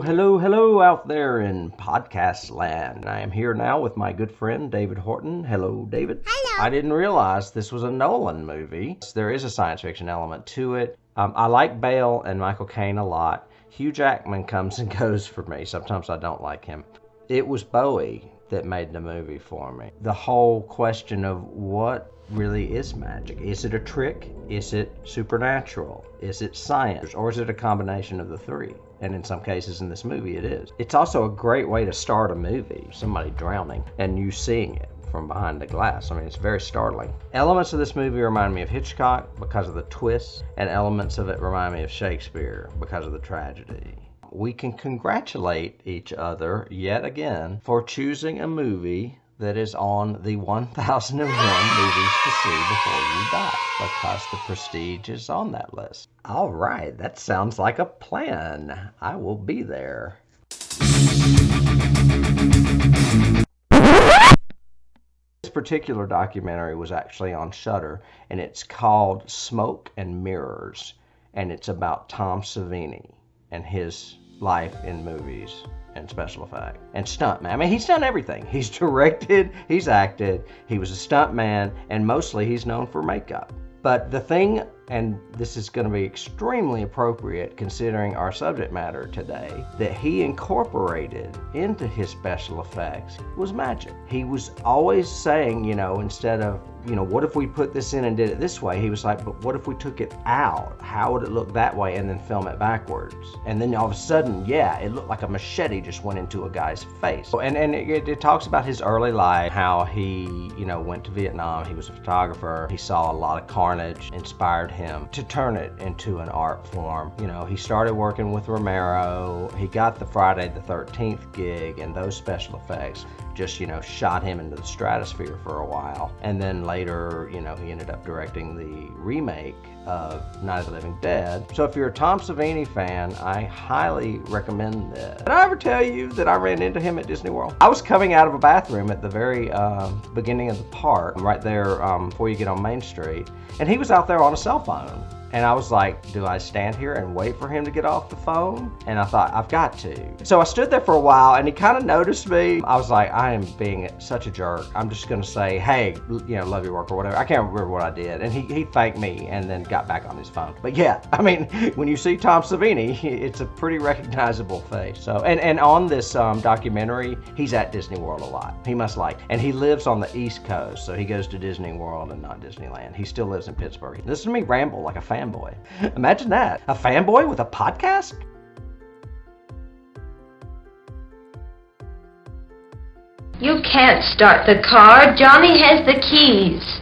Hello out there in podcast land. I am here now with my good friend David Horton. Hello, David. Hello. I didn't realize this was a Nolan movie. There is a science fiction element to it. I like Bale and Michael Caine a lot. Hugh Jackman comes and goes for me. Sometimes I don't like him. It was Bowie that made the movie for me. The whole question of what really is magic. Is it a trick? Is it supernatural? Is it science? Or is it a combination of the three? And in some cases in this movie it is. It's also a great way to start a movie. Somebody drowning and you seeing it from behind the glass. I mean, it's very startling. Elements of this movie remind me of Hitchcock because of the twists, and elements of it remind me of Shakespeare because of the tragedy. We can congratulate each other yet again for choosing a movie that is on the 1001 movies to see before you die, because The Prestige is on that list. All right, that sounds like a plan. I will be there. This particular documentary was actually on Shudder, and it's called Smoke and Mirrors, and it's about Tom Savini and his life in movies and special effect and stunt man. I mean, he's done everything. He's directed, he's acted, he was a stunt man, and mostly he's known for makeup. But the thing, and this is going to be extremely appropriate considering our subject matter today, that he incorporated into his special effects was magic. He was always saying, instead of, what if we put this in and did it this way? He was like, but what if we took it out? How would it look that way and then film it backwards? And then all of a sudden, it looked like a machete just went into a guy's face. And it talks about his early life, how he, went to Vietnam. He was a photographer. He saw a lot of carnage, inspired him to turn it into an art form. He started working with Romero. He got the Friday the 13th gig, and those special effects just, shot him into the stratosphere for a while. And then later, he ended up directing the remake of Night of the Living Dead. So if you're a Tom Savini fan, I highly recommend this. Did I ever tell you that I ran into him at Disney World? I was coming out of a bathroom at the very beginning of the park, right there before you get on Main Street, and he was out there on a cell phone. And I was like, do I stand here and wait for him to get off the phone? And I thought, I've got to. So I stood there for a while, and he kind of noticed me. I was like, I am being such a jerk. I'm just going to say, hey, love your work or whatever. I can't remember what I did. And he thanked me and then got back on his phone. But when you see Tom Savini, it's a pretty recognizable face. So, and on this documentary, he's at Disney World a lot. He must like. And he lives on the East Coast, so he goes to Disney World and not Disneyland. He still lives in Pittsburgh. Listen to me ramble like a fanboy. Imagine that. A fanboy with a podcast? You can't start the car. Johnny has the keys.